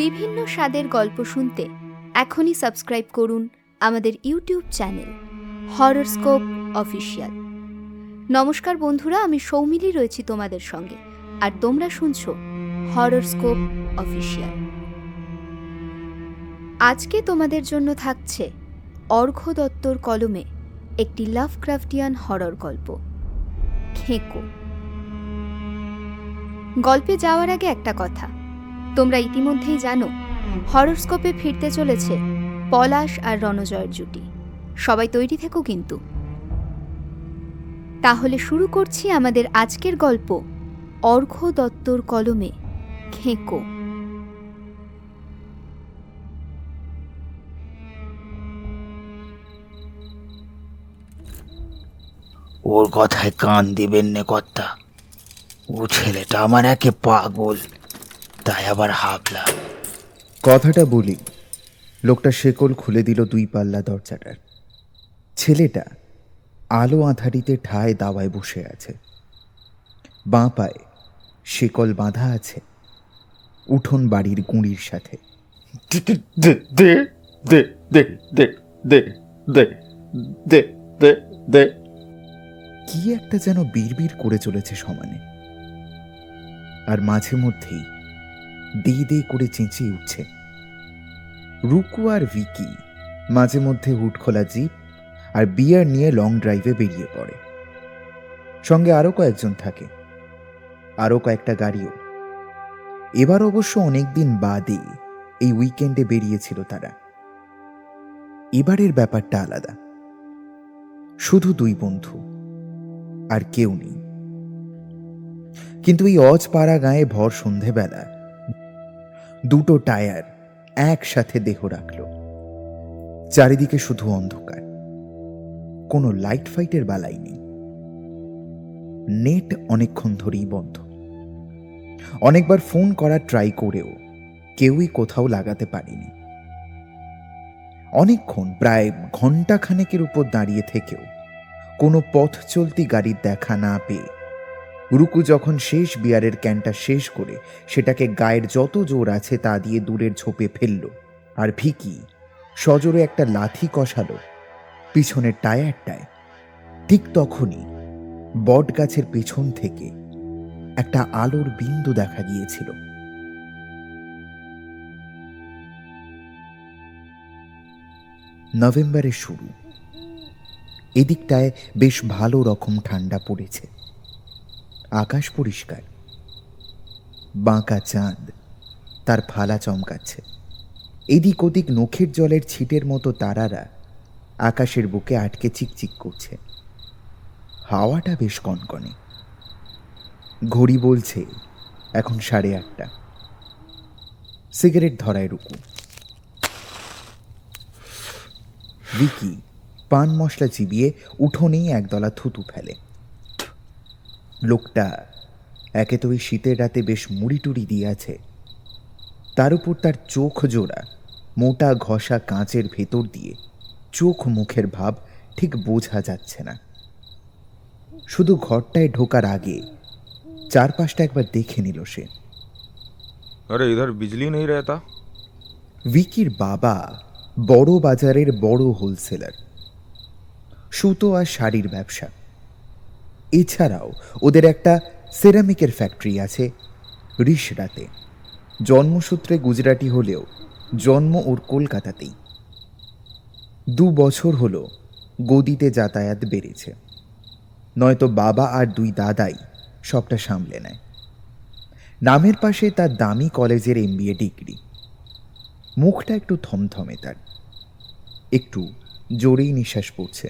বিভিন্ন স্বাদের গল্প শুনতে এখনই সাবস্ক্রাইব করুন আমাদের ইউটিউব চ্যানেল হররস্কোপ অফিসিয়াল। নমস্কার বন্ধুরা, আমি সৌমিলি রয়েছি তোমাদের সঙ্গে, আর তোমরা শুনছো হররস্কোপ অফিসিয়াল। আজকে তোমাদের জন্য থাকছে অর্ঘ্য দত্তর কলমে একটি লাভক্রাফটিয়ান হরর গল্প, খেকো। গল্পে যাওয়ার আগে একটা কথা, তোমরা ইতিমধ্যেই জানো হররস্কোপে ফিরতে চলেছে পলাশ আর রণজয়ের জুটি। সবাই তৈরি থেকো কিন্তু। তাহলে শুরু করছি আমাদের আজকের গল্প, অর্ঘ্য দত্তর কলমে খেকো। ওর কথায় কান দিবেন নে কর্তা। ও ছেলেটা আমার একে পাগল, তাই আবার হাবলা। কথাটা বলি লোকটা শেকল খুলে দিল 2 পাল্লা দরজাটার। ছেলেটা আলো আঁধারিতে ঠায় দাওয়ায় বসে আছে। বাঁ পায়ে শেকল বাঁধা আছে উঠোন বাড়ির গুঁড়ির সাথে। কি একটা যেন বিড়বিড় করে চলেছে সমানে, আর মাঝে মধ্যেই দে দে করে চেঁচিয়ে উঠছে। রুকু আর ভিকি মাঝে মধ্যে হুড খোলা জিপ আর বিয়ার নিয়ে লং ড্রাইভে বেরিয়ে পড়ে। সঙ্গে আরো কয়েকজন থাকে, আরো কয়েকটা গাড়িও। এবার অবশ্য অনেকদিন বাদে এই উইকেন্ডে বেরিয়েছিল তারা। এবারের ব্যাপারটা আলাদা, শুধু 2 বন্ধু, আর কেউ নেই। কিন্তু এই অজপাড়া গায়ে ভর সন্ধেবেলা 2টো টায়ার একসাথে দেহ রাখল। চারিদিকে শুধু অন্ধকার, কোনো লাইট ফাইটের বালাই নেই। নেট অনেকক্ষণ ধরেই বন্ধ। অনেকবার ফোন করার ট্রাই করেও কেউই কোথাও লাগাতে পারেনি। অনেকক্ষণ, প্রায় ঘণ্টাখানেকের উপর দাঁড়িয়ে থেকেও কোনো পথ চলতি গাড়ির দেখা না পেয়ে রুকু যখন শেষ বিয়ারের ক্যানটা শেষ করে সেটাকে গায়ের যত জোর আছে তা দিয়ে দূরের ঝোপে ফেলল, আর ভিকি সজোরে একটা লাথি কষালো পিছনের টায়ারটায়, ঠিক তখনই বট গাছের পেছন থেকে একটা আলোর বিন্দু দেখা গিয়েছিল। নভেম্বরের শুরু। এদিকটায় বেশ ভালো রকম ঠান্ডা পড়েছে। আকাশ পরিষ্কার, বাঁকা চাঁদ তার ফালা চমকাচ্ছে। এদিক ওদিক নখের জলের ছিটের মতো তারারা আকাশের বুকে আটকে চিকচিক করছে। হাওয়াটা বেশ কনকনে। ঘড়ি বলছে এখন 8:30। সিগারেট ধরায় রুকু। ভিকি পান মশলা চিবিয়ে উঠোনেই একদলা থুতু ফেলে। লোকটা একে তো ওই শীতের রাতে বেশ মুড়ি টুড়ি দিয়ে আছে, তার উপর তার চোখ জোড়া মোটা ঘষা কাঁচের ভেতর দিয়ে চোখ মুখের ভাব ঠিক বোঝা যাচ্ছে না। শুধু ঘরটায় ঢোকার আগে চারপাশটা একবার দেখে নিল সে। अरे इधर बिजली नहीं रहता। ভিকির বাবা বড় বাজারের বড় হোলসেলার, সুতো আর শাড়ির ব্যবসা। এছাড়াও ওদের একটা সেরামিকের ফ্যাক্টরি আছে রিষড়াতে। জন্মসূত্রে গুজরাটি হলেও জন্ম ওর কলকাতাতেই। 2 বছর হলো গদিতে যাতায়াত বেড়েছে, নয়তো বাবা আর 2 দাদাই সবটা সামলে নেয়। নামের পাশে তার দামি কলেজের MBA ডিগ্রি। মুখটা একটু থমথমে, তার একটু জোরেই নিঃশ্বাস পড়ছে।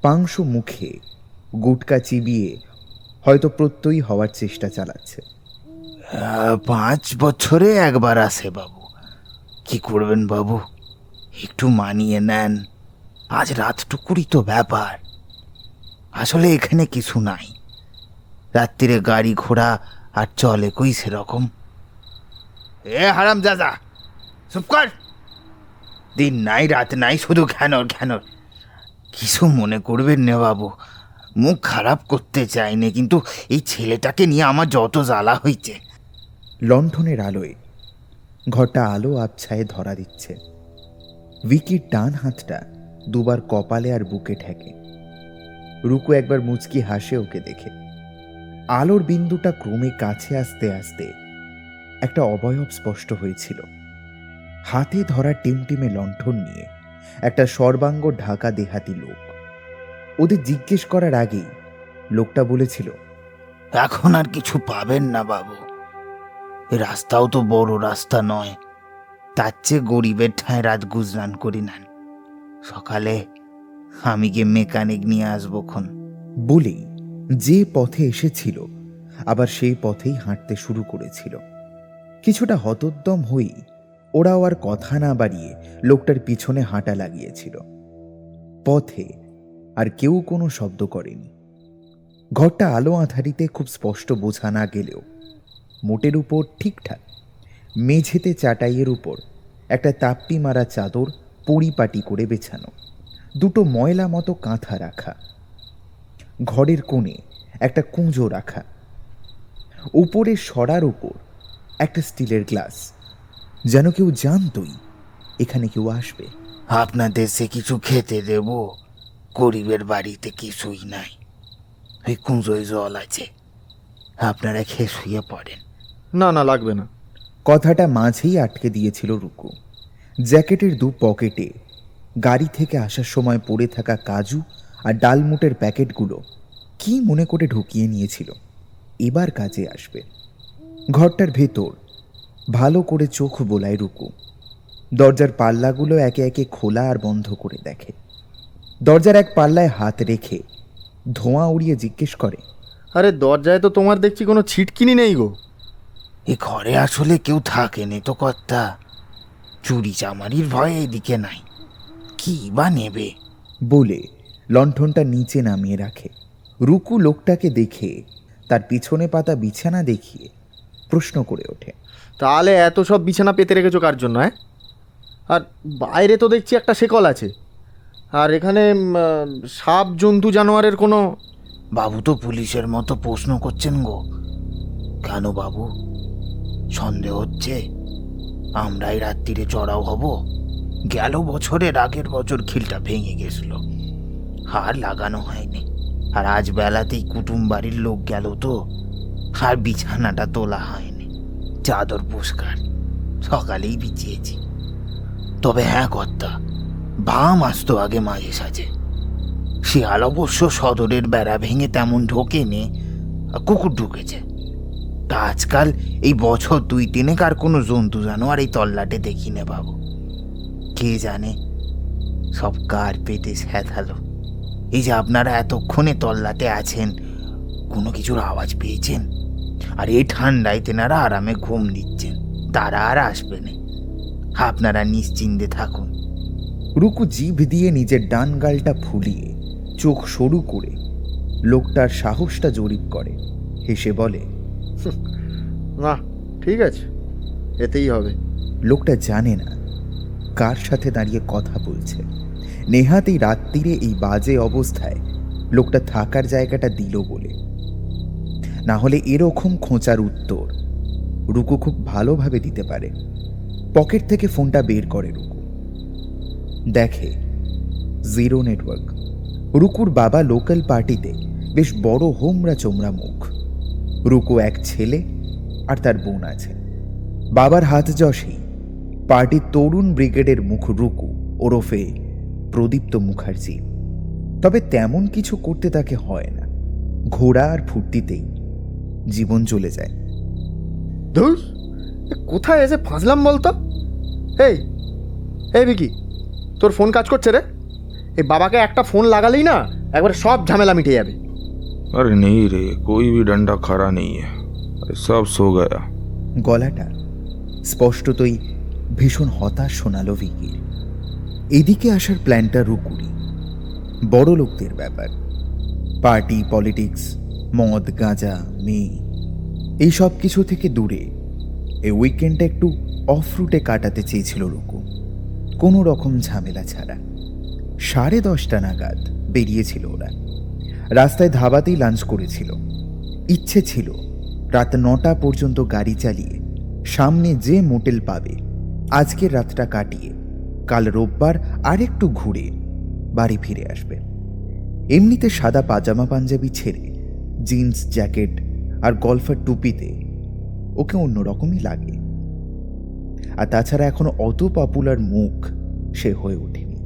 পাংশু মুখে গুটকা চিবিয়ে হয়তো প্রত্যয়ী হওয়ার চেষ্টা চালাচ্ছে। 5 বছরে একবার আসে বাবু, কি করবেন বাবু, একটু মানিয়ে নেন। আজ রাতটুকুরই তো ব্যাপার। আসলে এখানে কিছু নাই, রাত্রিরে গাড়ি ঘোড়া আর চলে কই সেরকম। এ হারাম দাদা, চুপ কর। দিন নাই রাত নাই, শুধু ঘ্যানর ঘ্যানর। কিছু মনে করবেন না বাবু, মুখ খারাপ করতে চাইনি, কিন্তু এই ছেলেটাকে নিয়ে আমার যত জ্বালা হইছে। লণ্ঠনের আলোয় ঘরটা আলো আবছায়ে ধরা দিচ্ছে। ভিকির ডান হাতটা দুবার কপালে আর বুকে ঠেকে। রুকু একবার মুচকি হাসে ওকে দেখে। আলোর বিন্দুটা ক্রমে কাছে আসতে আসতে একটা অবয়ব স্পষ্ট হয়েছিল। হাতে ধরা টিমটিমে লণ্ঠন নিয়ে একটা সর্বাঙ্গ ঢাকা দেহাতি লোক। ওদের জিজ্ঞেস করার আগেই লোকটা বলেছিল, এখন আর কিছু পাবেন না বাবু, এ রাস্তাও তো বড় রাস্তা নয়, তার চেয়ে গরিবের ঠাঁই রাত গুজরান করি নেন, সকালে আমি গিয়ে মেকানিক নিয়ে আসবো খন। বলেই যে পথে এসেছিল আবার সেই পথেই হাঁটতে শুরু করেছিল। কিছুটা হতোদ্যম হয়েই ওরাও আর কথা না বাড়িয়ে লোকটার পিছনে হাঁটা লাগিয়েছিল। পথে আর কেউ কোনো শব্দ করেনি। ঘরটা আলো আঁধারিতে খুব স্পষ্ট বোঝা না গেলেও মোটের উপর ঠিকঠাক। মেঝেতে চাটাইয়ের উপর একটা তাপ্পি মারা চাদর পরিপাটি করে বেছানো, দুটো ময়লা মতো কাঁথা রাখা, ঘরের কোণে একটা কুঁজো রাখা, উপরে সরার উপর একটা স্টিলের গ্লাস, যেন কেউ জানতই এখানে কেউ আসবে। আপনাদের সে কিছু খেতে দেব, গরিবের বাড়িতে কিছুই নাই, ওই কুঁজোয় জল আছে, আপনারা খেয়ে শুয়ে পড়েন। না না, লাগবে না। কথাটা মাঝেই আটকে দিয়েছিল রুকু। জ্যাকেটের দু পকেটে গাড়ি থেকে আসার সময় পড়ে থাকা কাজু আর ডালমুটের প্যাকেটগুলো কি মনে করে ঢুকিয়ে নিয়েছিল, এবার কাজে আসবে। ঘরটার ভেতর ভালো করে চোখ বোলায় রুকু। দরজার পাল্লাগুলো একে একে খোলা আর বন্ধ করে দেখে। দরজার এক পাল্লায় হাত রেখে ধোঁয়া উড়িয়ে জিজ্ঞেস করে, আরে দরজায় তো তোমার দেখছি কোনো ছিটকিনি নেই গো। এ ঘরে আসলে কেউ থাকেনি তো কর্তা, চুরি চামারির ভয়ে এদিকে নাই, কি বা নেবে। বলে লণ্ঠনটা নিচে নামিয়ে রাখে। রুকু লোকটাকে দেখে তার পিছনে পাতা বিছানা দেখিয়ে প্রশ্ন করে ওঠে, তাহলে এত সব বিছানা পেতে রেখেছো কার জন্য? হ্যাঁ, আর বাইরে তো দেখছি একটা শেকল আছে, আর এখানে সাপ জন্তু জানোয়ারের কোনো... বাবু তো পুলিশের মতো প্রশ্ন করছেন গো। কেন বাবু, সন্দেহ হচ্ছে আমরাই রাত্রিরে চড়াও হব? গেল বছরের আগের বছর খিলটা ভেঙে গেছিল, আর লাগানো হয়নি, আর আজ বেলাতেই কুটুম বাড়ির লোক গেল তো, আর বিছানাটা তোলা হয়নি, চাদর পুষ্কার সকালেই বিছিয়েছি। তবে হ্যাঁ কর্তা, বাম আসতো আগে মাঝে সাঝে, শিয়াল অবশ্য সদরের বেড়া ভেঙে তেমন ঢোকেনি, কুকুর ঢুকেছে। তা আজকাল এই বছর 2-3 আর কোনো জন্তু জানোয়ার এই তল্লাটে দেখি নে বাবু। কে জানে সব কার পেটে স্যাঁথালো। এই যে আপনারা এতক্ষণে তল্লাতে আছেন, কোনো কিছুর আওয়াজ পেয়েছেন? আর এই ঠান্ডায় তেনারা আরামে ঘুম দিচ্ছেন, তারা আর আসবে না, আপনারা নিশ্চিন্তে থাকুন। রুকু জিভ দিয়ে নিজের ডান গালটা ফুলিয়ে চোখ সরু করে লোকটার সাহসটা জরিপ করে, হেসে বলে, না ঠিক আছে, এতেই হবে। লোকটা জানে না কার সাথে দাঁড়িয়ে কথা বলছে। নেহাত এই রাত্রিরে এই বাজে অবস্থায় লোকটা থাকার জায়গাটা দিল বলে, না হলে এরকম খোঁচার উত্তর রুকু খুব ভালোভাবে দিতে পারে। পকেট থেকে ফোনটা বের করে রুকু, দেখে জিরো নেটওয়ার্ক। রুকুর বাবা লোকাল পার্টিতে বেশ বড় হোমরা চোমরা মুখ। রুকু এক ছেলে আর তার বোন আছে। বাবার হাত যশেই পার্টির তরুণ ব্রিগেডের মুখ রুকু ওরফে প্রদীপ্ত মুখার্জি। তবে তেমন কিছু করতে তাকে হয় না, ঘোড়া আর ফুর্তিতেই জীবন চলে যায়। ধুস, কোথায় এসে ফাঁসলাম বলতো? এই এই ভিকি, তোর ফোন কাজ করছে রে? এই বাবাকে একটা ফোন লাগালেই না একবারে সব ঝামেলা মিটে যাবে। अरे नहीं रे, कोई भी डंडा खड़ा नहीं है, अरे सब सो गया। গলাটা স্পষ্টতই ভীষণ হতাশ শোনালো ভিকির। এদিকে আসার প্ল্যানটা রুকুরি। বড় লোকদের ব্যাপার, পার্টি, পলিটিক্স, মদ, গাঁজা, মেয়ে, এই সব কিছু থেকে দূরে এই উইকেন্ডটা একটু অফ রুটে কাটাতে চেয়েছিল রুকু, কোনো রকম ঝামেলা ছাড়া। 10:30 নাগাদ বেরিয়েছিল ওরা। রাস্তায় ধাবাতেই লাঞ্চ করেছিল। ইচ্ছে ছিল রাত 9টা পর্যন্ত গাড়ি চালিয়ে সামনে যে মোটেল পাবে আজকের রাতটা কাটিয়ে কাল রোববার আরেকটু ঘুরে বাড়ি ফিরে আসবে। এমনিতে সাদা পাজামা পাঞ্জাবি ছেড়ে জিন্স জ্যাকেট আর গলফার টুপিতে ওকে অন্যরকমই লাগে। আর তাছাড়া এখনো অত পপুলার মুখ সে হয়ে ওঠেনি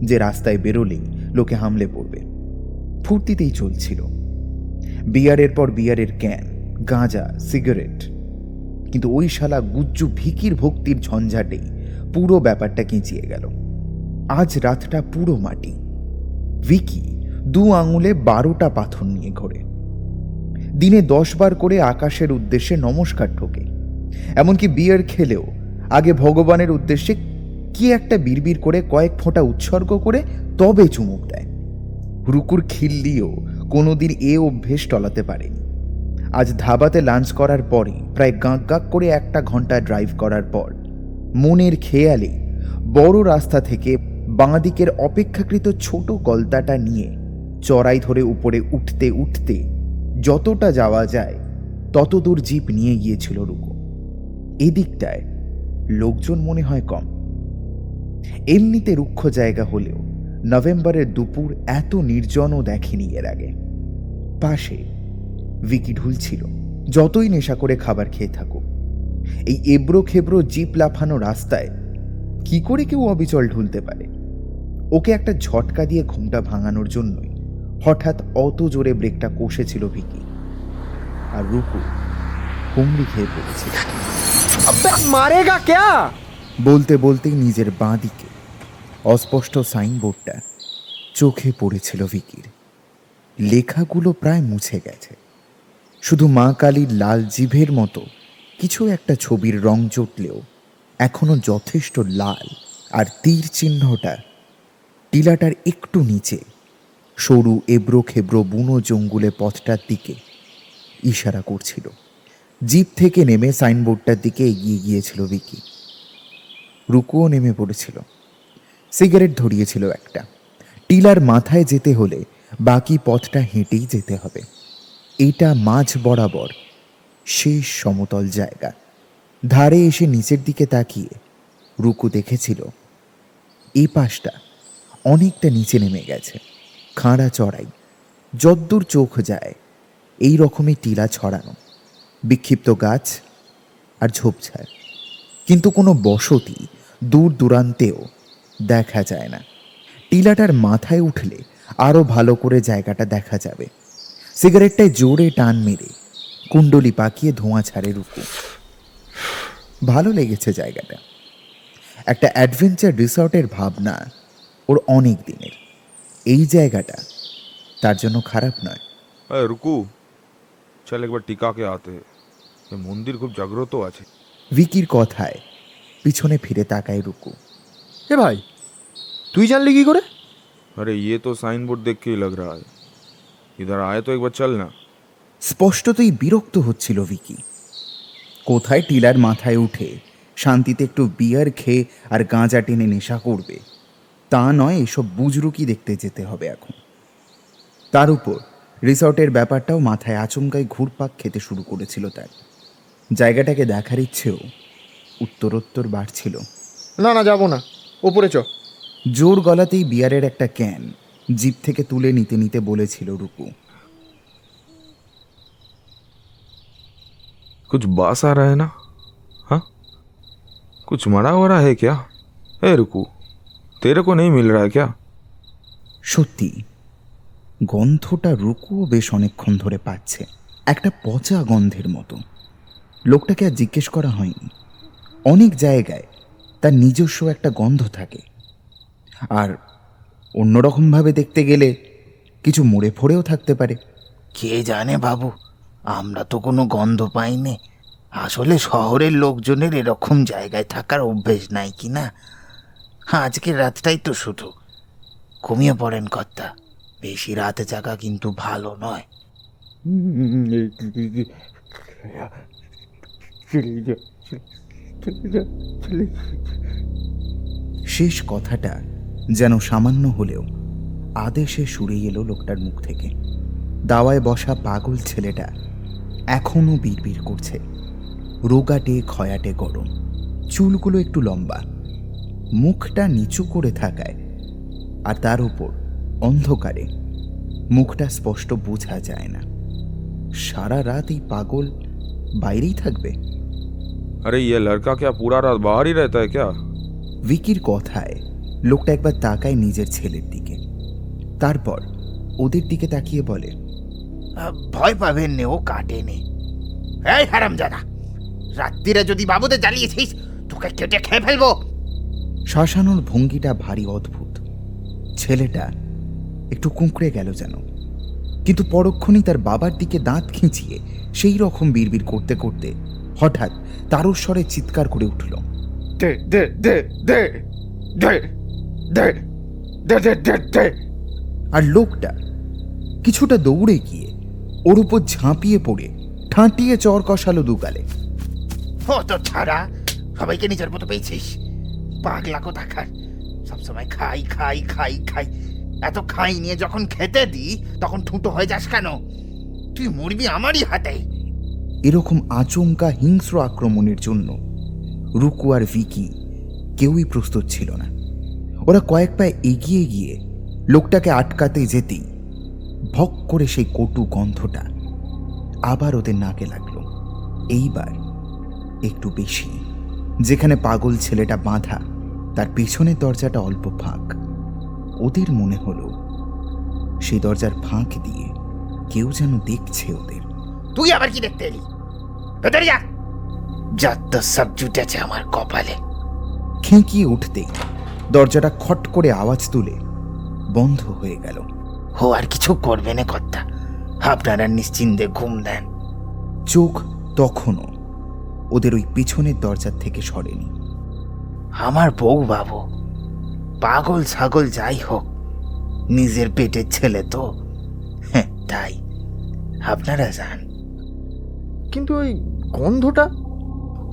যে রাস্তায় বেরোলেই লোকে হামলে পড়বে। ফুর্তিতেই চলছিল, বিয়ারের পর বিয়ারের ক্যান, গাঁজা, সিগারেট। কিন্তু ওই শালা গুজ্জু ভিকির ভক্তির ঝঞ্ঝাটেই পুরো ব্যাপারটা কেঁচিয়ে গেল। আজ রাতটা পুরো মাটি। ভিকি 2 আঙুলে 12টা পাথর নিয়ে ঘোরে, দিনে 10 বার করে আকাশের উদ্দেশ্যে নমস্কার ঠোকে। এমনকি বিয়ার খেলেও আগে ভগবানের উদ্দেশ্যে কি একটা বিড়বিড় করে কয়েক ফোঁটা উৎসর্গ করে তবে চুমুক দেয়। রুকুর খিল্লিও কোনোদিন এ অভ্যেস টলাতে পারেনি। আজ ধাবাতে লাঞ্চ করার পরে প্রায় গাঁক গাঁক করে 1 ঘন্টা ড্রাইভ করার পর মনের খেয়ালে বড় রাস্তা থেকে বাঁ দিকের অপেক্ষাকৃত ছোট গলতাটা নিয়ে চড়াই ধরে উপরে উঠতে উঠতে যতটা যাওয়া যায় ততদূর জিপ নিয়ে গিয়েছিল রুকু। এদিকটায় লোকজন মনে হয় কম। এমনিতে রুক্ষ জায়গা হলেও নভেম্বরের দুপুর এত নির্জনও দেখেনি এর আগে। পাশে ভিকি ঢুলছিল, যতই নেশা করে খাবার খেয়ে থাকুক। এই এবড়ো খেবড়ো জিপ লাফানো রাস্তায় কি করে কেউ অবিচল ঢুলতে পারে? ওকে একটা ঝটকা দিয়ে ঘুমটা ভাঙানোর জন্যই হঠাৎ অত জোরে ব্রেকটা কষেছিল ভিকি। আর রুকু হুমড়ি খেয়ে পড়েছিল। अबे मारेगा क्या? বলতে বলতেই নিজের বাঁ দিকে অস্পষ্ট সাইনবোর্ডটা চোখে পড়েছিল ভিকির। লেখাগুলো প্রায় মুছে গেছে, শুধু মা কালীর লাল জিভের মতো কিছু একটা ছবির রং চটলেও এখনো যথেষ্ট লাল। আর তীর চিহ্নটা টিলাটার একটু নিচে সরু এবড়ো খেবড়ো বুনো জঙ্গুলে পথটার দিকে ইশারা করছিল। জিপ থেকে নেমে সাইনবোর্ডটার দিকে এগিয়ে গিয়েছিল ভিকি। রুকুও নেমে পড়েছিল, সিগারেট ধরিয়েছিল একটা। টিলার মাথায় যেতে হলে বাকি পথটা হেঁটেই যেতে হবে। এটা মাঝ বরাবর শেষ সমতল জায়গা। ধারে এসে নিচের দিকে তাকিয়ে রুকু দেখেছিল এই পাশটা অনেকটা নিচে নেমে গেছে। খাঁড়া চড়াই, যদ্দূর চোখ যায় এই রকমই টিলা ছড়ানো, বিক্ষিপ্ত গাছ আর ঝোপঝাড়। কিন্তু কোনো বসতি দূর দূরান্তেও দেখা যায় না। টিলাটার মাথায় উঠলে আরো ভালো করে জায়গাটা দেখা যাবে। সিগারেটটায় জোরে টান মেরে কুণ্ডলি পাকিয়ে ধোঁয়া ছাড়ে রুকু। ভালো লেগেছে জায়গাটা। একটা অ্যাডভেঞ্চার রিসর্টের ভাবনা ওর অনেক দিনের। এই জায়গাটা তার জন্য খারাপ নয়। अरे रुकू, चल एक बार टिका के आते हैं। ये मंदिर खूब जागृत আছে। ভিকির কথায় পিছনে ফিরে তাকায় রুকু। এ ভাই, তুই জানলি কি করে? अरे ये तो साइन बोर्ड देख के ही लग रहा है। इधर आए तो एक बार चल ना। স্পষ্টতই বিরক্ত হচ্ছিল ভিকি। কোথায় টিলার মাথায় উঠে শান্তিতে একটু বিয়ার খেয়ে আর গাঁজা টেনে নেশা করবে তা নয়, এসব বুজরুকি দেখতে যেতে হবে এখন। তার উপর রিসর্টের ব্যাপারটাও মাথায় আচমকাই ঘুরপাক খেতে শুরু করেছিল তার। জায়গাটাকে দেখার ইচ্ছেও উত্তরোত্তর বাড়ছিল। না না, যাবো না, ওপরে চ। জোর গলাতেই বিয়ারের একটা ক্যান জিপ থেকে তুলে নিতে নিতে বলেছিল রুকু। कुछ बास आ रहा है ना? हाँ, कुछ मरा वरा है क्या? ए रुकू, तेरे को नहीं मिल रहा है क्या? সত্যি গন্ধটা রুকুও বেশ অনেকক্ষণ ধরে পাচ্ছে, একটা পচা গন্ধের মতো। লোকটাকে আর জিজ্ঞেস করা হয়নি। অনেক জায়গায় তার নিজস্ব একটা গন্ধ থাকে, আর অন্যরকমভাবে দেখতে গেলে কিছু মরে ফোড়েও থাকতে পারে। কে জানে বাবু, আমরা তো কোনো গন্ধ পাইনি। আসলে শহরের লোকজনের এরকম জায়গায় থাকার অভ্যেস নাই কি না। আজকের রাতটাই তো শুধু। ঘুমিয়ে পড়েন কর্তা, বেশি রাতে জাগা কিন্তু ভালো নয়। শেষ কথাটা যেন সামান্য হলেও আদেশে সুরে এলো লোকটার মুখ থেকে। দাওয়ায় বসা পাগল ছেলেটা এখনো বিড়বিড় করছে। রোগাটে খয়াটে গরম, চুলগুলো একটু লম্বা, মুখটা নিচু করে থাকায় আর তার উপর অন্ধকারে মুখটা স্পষ্ট বোঝা যায় না। সারা রাত এই পাগল বাইরেই থাকবে? अरे ये लड़का क्या पूरा रात बाहर ही रहता है क्या? ভিকির কথায় লোকটা একবার তাকায় নিজের ছেলের দিকে, তারপর ওদের দিকে তাকিয়ে বলে, ভয় পাবেন নে, ও কাটেনি। এই হারামজাদা, রাত্রিরে যদি বাবুদের জ্বালিয়েছিস তোকে কেটে খেয়ে ফেলবো। শ্মশানোর ভঙ্গিটা ভারী অদ্ভুত। ছেলেটা একটু কুঁকড়ে গেল যেন, কিন্তু পরক্ষণেই তার বাবার দিকে দাঁত খিঁচিয়ে সেই রকম বিড়বিড় করতে করতে হঠাৎ তারস্বরে চিৎকার করে উঠল, দে দে দে দে দে দে দে দে দে দে। আর লোকটা কিছুটা দৌড়ে গিয়ে ওর উপর ঝাঁপিয়ে পড়ে ঠাঁটিয়ে চর কষালো দুগালে। ও তো ছাড়া সবাইকে নিজের মতো পেয়েছিস, পাগলা কোথাকার। সবসময় খাই খাই খাই খাই, এত খাই নিয়ে যখন খেতে দিই তখন ঠুঁটো হয়ে যাস কেন? তুই মরবি আমারই হাতে। এরকম আচমকা হিংস্র আক্রমণের জন্য রুকু আর ভিকি কেউই প্রস্তুত ছিল না। ওরা কয়েক পায়ে এগিয়ে গিয়ে লোকটাকে আটকাতে যেতেই ভক করে সেই কটু গন্ধটা আবার ওদের নাকে লাগলো। এইবার একটু বেশি। যেখানে পাগল ছেলেটা বাঁধা তার পেছনের দরজাটা অল্প ফাঁক। ওদের মনে হলো সেই দরজার ফাঁক দিয়ে কেউ যেন দেখছে ওদের। তুই আবার কি দেখতে এলি? ভেতরে যা, যত সব জুটেছে আমার কপালে। খেঁকিয়ে উঠতেই দরজাটা খট করে আওয়াজ তুলে বন্ধ হয়ে গেল। ও আর কিছু করবে না কর্তা, আপনারা নিশ্চিন্তে ঘুম দেন। চোখ তখনও ওদের ওই পিছনের দরজার থেকে সরেনি। আমার বউ বাবু, পাগল ছাগল যাই হোক, নিজের পেটের ছেলে তো, হ্যাঁ, তাই আপনারা যান। কিন্তু ওই গন্ধটা?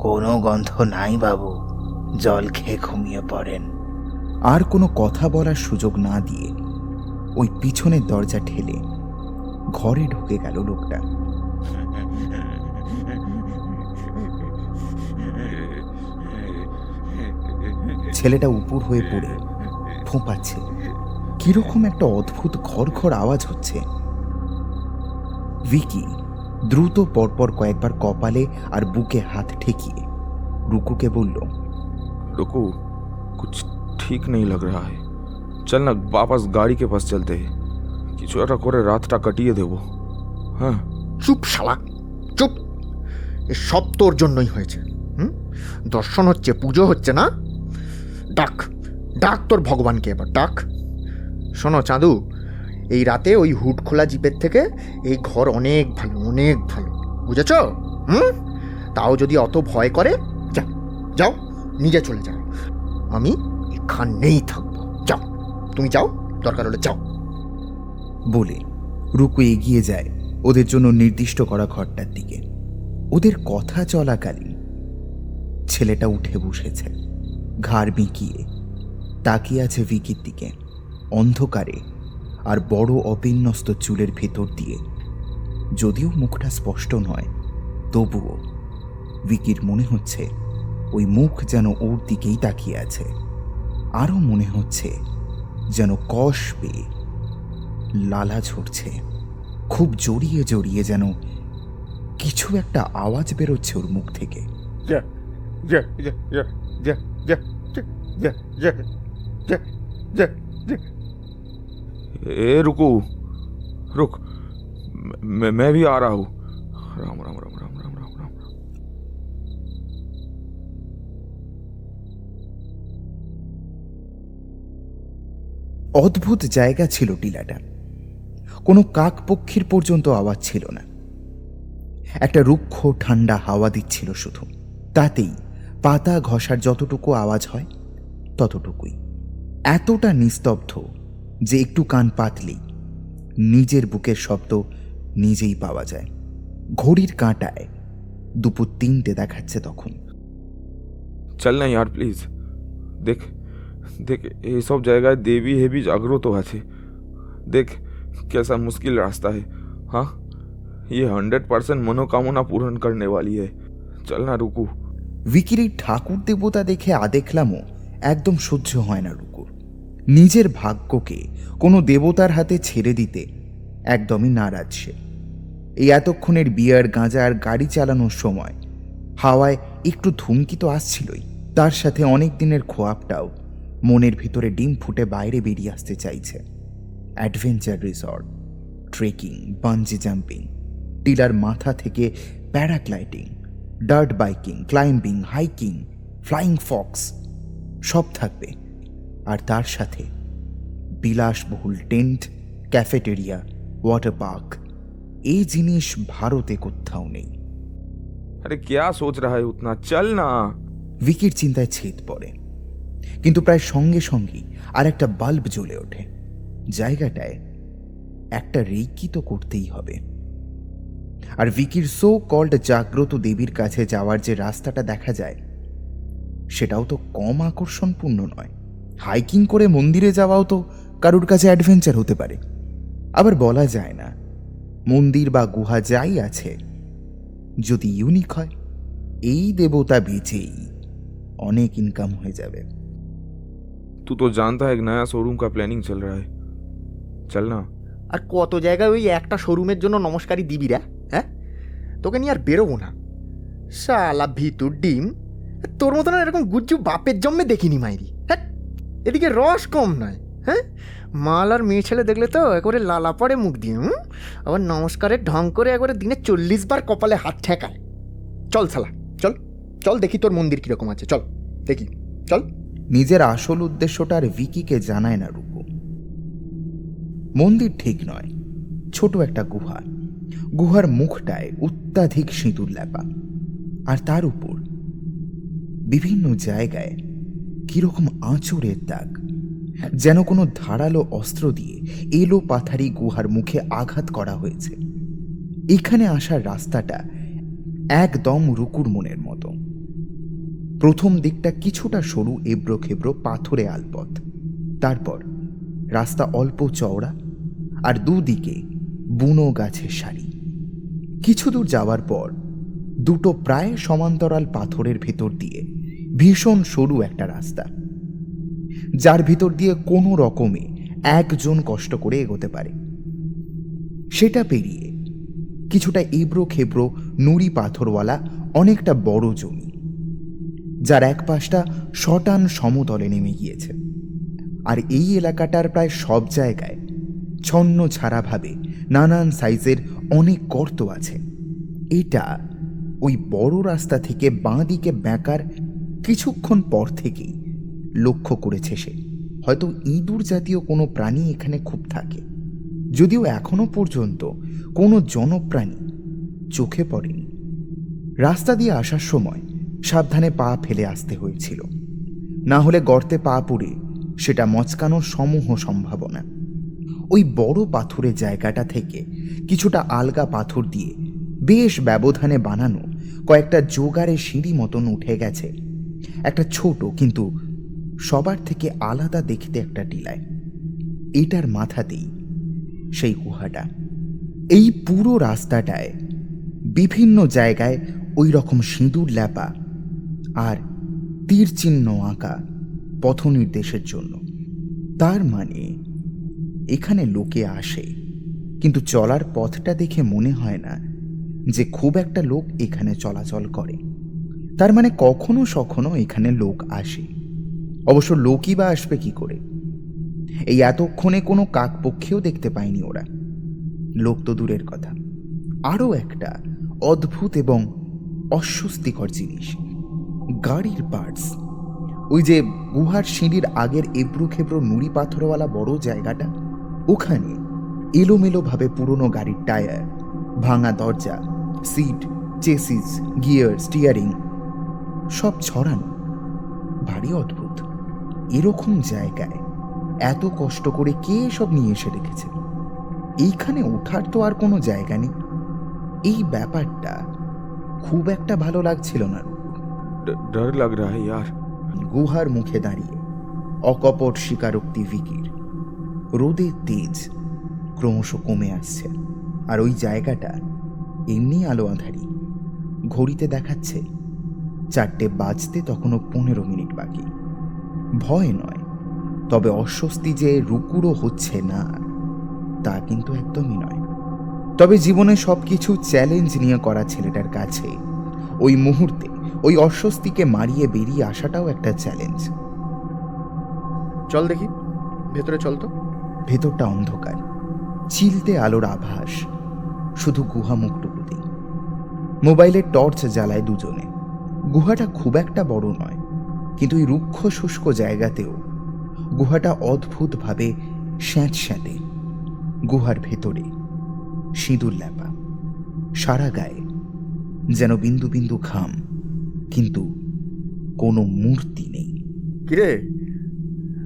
কোনো গন্ধ নাই বাবু, জল খেয়ে ঘুমিয়ে পড়েন। আর কোনো কথা বলার সুযোগ না দিয়ে ওই পিছনের দরজা ঠেলে ঘরে ঢুকে গেল লোকটা। ছেলেটা উপর হয়ে পড়ে ফোঁপাচ্ছে। কিরকম একটা অদ্ভুত ঘর ঘর আওয়াজ হচ্ছে। ভিকি দ্রুত পরপর কয়েকবার কপালে আর বুকে হাত ঠেকিয়ে রুকুকে বলল, रुको, कुछ ठीक नहीं लग रहा है। चल ना वापस गाड़ी के पास चलते हैं, কিছু একটা করে রাতটা কাটিয়ে দেব। হ্যাঁ, চুপ শালা, চুপ। সব তোর জন্যই হয়েছে। দর্শন হচ্ছে, পুজো হচ্ছে না? ডাক ডাক তোর ভগবানকে এবার ডাক। শোনো চাঁদু, এই রাতে ওই হুড খোলা জিপের থেকে এই ঘর অনেক ভালো, অনেক ভালো, বুঝেছ? তাও যদি অত ভয় করে, যাও যাও, নিজে চলে যাও। আমি এখানেই থাকবো। যাও, তুমি যাও, দরকার হলে যাও। বলে রুকু এগিয়ে যায় ওদের জন্য নির্দিষ্ট করা ঘরটার দিকে। ওদের কথা চলাকালীন ছেলেটা উঠে বসেছে, ঘাড় বিঁকিয়ে তাকিয়ে আছে ভিকির দিকে। অন্ধকারে আর বড় অবিন্যস্ত চুলের ভেতর দিয়ে, যদিও মুখটা স্পষ্ট নয়, তবুও ভিকির মনে হচ্ছে ওই মুখ যেন ওর দিকেই তাকিয়ে আছে। আরও মনে হচ্ছে যেন কষ পেয়ে লালা ঝরছে, খুব জড়িয়ে জড়িয়ে, যেন কিছু একটা আওয়াজ বেরোচ্ছে ওর মুখ থেকে। ए रुको, रुक, मैं भी आ रहा हूँ। राम राम राम राम राम राम राम। অদ্ভুত জায়গা ছিল টিলাটা। কোনো কাক পক্ষীর পর্যন্ত আওয়াজ ছিল না। একটা রুক্ষ ঠান্ডা হাওয়া দিচ্ছিল শুধু, তাতেই পাতা ঘষার যতটুকু আওয়াজ হয় ততটুকুই। এতটা নিস্তব্ধ যে একটু কান পাতলেই নিজের বুকের শব্দ নিজেই পাওয়া যায়। ঘড়ির কাঁটায় দুপুর 3টে দেখাচ্ছে তখন। चल ना यार प्लीज, देख देख ये सब जगह देवी हेवी जागरूक तो আছে। देख कैसा मुश्किल रास्ता है। हाँ, ये 100% मनोकामना पूर्ण करने वाली है। चल ना रुकू। ভিকির এই ঠাকুর দেবতা দেখে দেখলামও একদম সহ্য হয় না রুকুর। নিজের ভাগ্যকে কোনো দেবতার হাতে ছেড়ে দিতে একদমই নারাজ সে। এই এতক্ষণের বিয়ার, গাঁজা আর গাড়ি চালানোর সময় হাওয়ায় একটু ধুমকি তো আসছিলই, তার সাথে অনেক দিনের খোয়াবটাও মনের ভিতরে ডিম ফুটে বাইরে বেরিয়ে আসতে চাইছে। Adventure resort, trekking, bungee jumping, টিলার মাথা থেকে paragliding, dirt biking, climbing, hiking, flying fox সব থাকবে। আর তার সাথে বিলাসবহুল টেন্ট, ক্যাফেটেরিয়া, ওয়াটার পার্ক। এই জিনিস ভারতে কোথাও নেই। अरे क्या सोच रहा है उतना, चल ना। ভিকির চিন্তায় ছেদ পড়ে, কিন্তু প্রায় সঙ্গে সঙ্গেই আর একটা বাল্ব জ্বলে ওঠে। জায়গাটায় একটা রেকি তো করতেই হবে। আর ভিকির সো কল্ড জাগ্রত দেবীর কাছে যাওয়ার যে রাস্তাটা দেখা যায়, সেটাও তো কম আকর্ষণপূর্ণ নয়। হাইকিং করে মন্দিরে যাওয়াও তো কারুর কাছে অ্যাডভেঞ্চার হতে পারে। আবার বলা যায় না, মন্দির বা গুহা যাই আছে, যদি ইউনিক হয়, এই দেবতা বেচেই অনেক ইনকাম হয়ে যাবে। तू तो जानता है एक नया शोरूम का प्लानिंग चल रहा है, चल ना। আর কত জায়গায় ওই একটা শোরুমের জন্য নমস্কারই দিবি রে? হ্যাঁ, তোকে নিয়ে আর বেরোবো না। শালা ভিতুর ডিম, তোর মতন আর এরকম গুজ্জু বাপের জন্মে দেখিনি মাইরি। হ্যাঁ, এদিকে রস কম নয়। হ্যাঁ, মাল আর মেয়ে ছেলে দেখলে তো একবারে লালা পড়ে মুখ দিয়ে। আবার নমস্কারের ঢং করে একবারে দিনে 40 বার কপালে হাত ঠেকায়। চল শালা, চল চল, দেখি তোর মন্দির কিরকম আছে, চল দেখি, চল। নিজের আসল উদ্দেশ্যটা আর ভিকিকে জানায় না রূপু। মন্দির ঠিক নয়, ছোট একটা গুহা। গুহার মুখটায় অত্যাধিক সিঁদুর লেপা, আর তার উপর বিভিন্ন জায়গায় কিরকম আঁচড়ের দাগ, যেন কোনো ধারালো অস্ত্র দিয়ে এলো পাথারি গুহার মুখে আঘাত করা হয়েছে। এখানে আসার রাস্তাটা একদম রুকুর মনের মতো। প্রথম দিকটা কিছুটা সরু, এবড়ো খেবড়ো পাথরে আলপথ। তারপর রাস্তা অল্প চওড়া আর দুদিকে বুনো গাছের সারি। কিছু দূর যাওয়ার পর দুটো প্রায় সমান্তরাল পাথরের ভেতর দিয়ে ভীষণ সরু একটা রাস্তা, যার ভিতর দিয়ে কোনো রকমে একজন কষ্ট করে এগোতে পারে। সেটা পেরিয়ে কিছুটা এবড়ো খেবড়ো নুড়ি পাথরওয়ালা অনেকটা বড় জমি, যার এক পাশটা শটান সমতলে নেমে গিয়েছে। আর এই এলাকাটার প্রায় সব জায়গায় ছন্ন ছাড়াভাবে নানান সাইজের অনেক গর্ত আছে। এটা ওই বড় রাস্তা থেকে বাঁ দিকে ব্যাঁকার কিছুক্ষণ পর থেকেই লক্ষ্য করেছে সে। হয়তো ইঁদুর জাতীয় কোনো প্রাণী এখানে খুব থাকে, যদিও এখনো পর্যন্ত কোনো জনপ্রাণী চোখে পড়েনি। রাস্তা দিয়ে আসার সময় সাবধানে পা ফেলে আসতে হয়েছিল, না হলে গর্তে পা পড়ে সেটা মচকানোর সমূহ সম্ভাবনা। ওই বড় পাথরের জায়গাটা থেকে কিছুটা আলগা পাথর দিয়ে বেশ ব্যবধানে বানানো কয়েকটা জোগাড়ে সিঁড়ি মতন উঠে গেছে একটা ছোট কিন্তু সবার থেকে আলাদা দেখতে একটা টিলায়। এটার মাথাতেই সেই গুহাটা। এই পুরো রাস্তাটায় বিভিন্ন জায়গায় ওই রকম সিঁদুর ল্যাপা আর তীর চিহ্ন আঁকা পথ নির্দেশের জন্য। তার মানে এখানে লোকে আসে, কিন্তু চলার পথটা দেখে মনে হয় না যে খুব একটা লোক এখানে চলাচল করে। তার মানে কখনো সখনো এখানে লোক আসে। অবশ্য লোকই বা আসবে কি করে? এই এতক্ষণে কোনো কাকপক্ষীও দেখতে পায়নি ওরা। লোক তো দূরের কথা, আরও একটা অদ্ভুত এবং অস্বস্তিকর জিনিস, গাড়ির পার্টস। ওই যে গুহার সিঁড়ির আগের এবড়ো খেবড়ো নুড়ি পাথরওয়ালা বড় জায়গাটা, ওখানে এলোমেলোভাবে পুরনো গাড়ির টায়ার, ভাঙা দরজা, সিট, চেসিস, গিয়ার, স্টিয়ারিং সব ছড়ানো। ভারী অদ্ভুত। এরকম জায়গায় এত কষ্ট করে কে সব নিয়ে এসে রেখেছে? এইখানে ওঠার তো আর কোনো জায়গা নেই। এই ব্যাপারটা খুব একটা ভালো লাগছিল না। डर लग रहा है यार। গুহার মুখে দাঁড়িয়ে অকপট স্বীকারোক্তি ভিকির। রোদের তেজ ক্রমশ কমে আসছে, আর ওই জায়গাটা এমনি আলো আঁধারি। ঘড়িতে দেখাচ্ছে 4টে বাজতে তখনও 15 মিনিট বাকি। ভয় নয়, তবে অস্বস্তি যে রুকুরও হচ্ছে না তা কিন্তু একদমই নয়। তবে জীবনে সবকিছু চ্যালেঞ্জ নিয়ে করা ছেলেটার কাছে ওই মুহূর্তে ওই অস্বস্তিকে মারিয়ে বেরিয়ে আসাটাও একটা চ্যালেঞ্জ। চল দেখি, ভেতরে চল তো। ভেতরটা অন্ধকার, চিলতে আলোর আভাস শুধু গুহা মুখটুকুতেই। মোবাইলের টর্চ জ্বালায় দুজনে। গুহাটা খুব একটা বড় নয়, কিন্তু এই রুক্ষ শুষ্ক জায়গাতেও গুহাটা অদ্ভুতভাবে স্যাঁতস্যাঁতে। গুহার ভেতরে সিঁদুর ল্যাপা, সারা গায়ে যেন বিন্দু বিন্দু ঘাম, কিন্তু কোনো মূর্তি নেই। কিরে,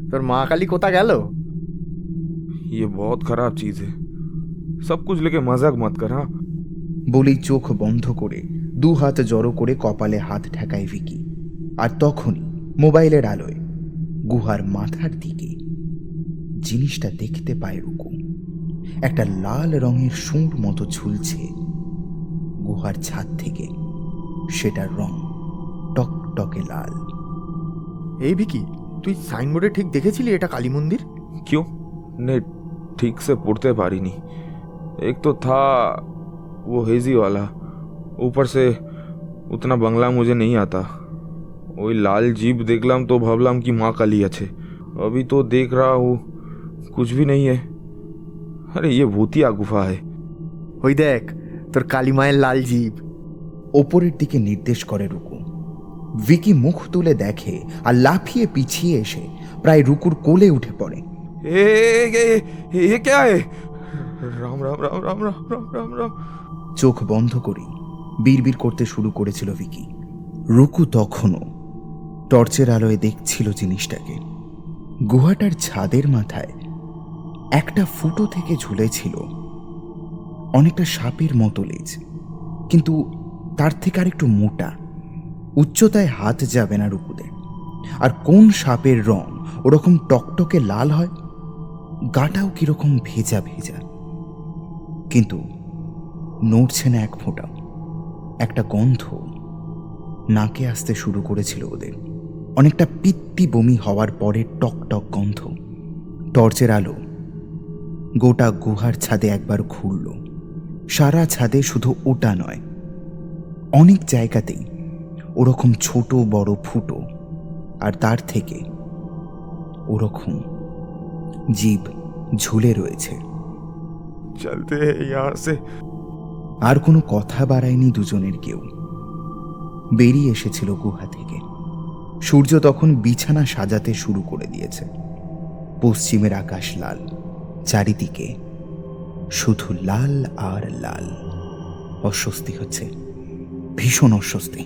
তোর মা কালী কোথা গেল? ये बहुत खराब चीज है, सब कुछ लेके मजाक मत कर। हाँ, বলেই চোখ বন্ধ করে 2 হাত জড়ো করে কপালে হাত ঠেকায় ভিকি। আর তখনই মোবাইলের আলোয় গুহার মাথার দিকে জিনিসটা দেখতে পায় রুকু। একটা লাল রঙের সুঁড় মতো ঝুলছে গুহার ছাদ থেকে। সেটার রং টকটকে লাল। এই ভিকি, তুই সাইনবোর্ডে ঠিক দেখেছিলি এটা কালী মন্দির? क्यों? नहीं, ठीक से पढ़ते पारी नहीं। एक तो था वो हेजी वाला, ऊपर से उतना बांग्ला मुझे नहीं आता। वही लाल जीप देखलाम तो भावलाम कि माँ काली अच्छे। अभी तो देख रहा हूँ कुछ भी नहीं है। अरे ये भूतिया गुफा है। ওই দেখ, তোর কালী মায়ের লাল জিভ। ওপরের দিকে নির্দেশ করে রুকু। ভিকি মুখ তুলে দেখে আর লাফিয়ে পিছিয়ে এসে প্রায় রুকুর কোলে উঠে পড়ে। ये क्या है? राम राम राम राम राम राम राम राम। চোখ বন্ধ করেই বিড়বিড় করতে শুরু করেছিল ভিকি। রুকু তখনও টর্চের আলোয় দেখছিল জিনিসটাকে। গুহাটার ছাদের মাথায় একটা ফুটো থেকে ঝুলেছিল অনেকটা সাপের মতো লেজ, কিন্তু তার থেকে আর একটু মোটা। উচ্চতায় হাত যাবে না রুকুদের। আর কোন সাপের রং ওরকম টকটকে লাল হয়, গাটাও কিরকম ভেজা ভেজা, কিন্তু নড়ছে না এক ফোঁটাও। একটা গন্ধ নাকে আসতে শুরু করেছিল ওদের, অনেকটা পিত্তি বমি হওয়ার পরে টকটক গন্ধ। টর্চের আলো গোটা গুহার ছাদে একবার ঘুরল। সারা ছাদে শুধু ওটা নয়, অনেক জায়গাতেই ওরকম ছোট বড় ফুটো, আর তার থেকে ওরকম জীব ঝুলে রয়েছে। चलते हैं यहाँ से। আর কোনো কথা বাড়ায়নি দুজনের কেউ। বেরিয়ে এসেছিল গুহা থেকে। সূর্য তখন বিছানা সাজাতে শুরু করে দিয়েছে। পশ্চিমের আকাশ লাল, চারিদিকে শুধু লাল আর লাল। অস্বস্তি হচ্ছে, ভীষণ অস্বস্তি।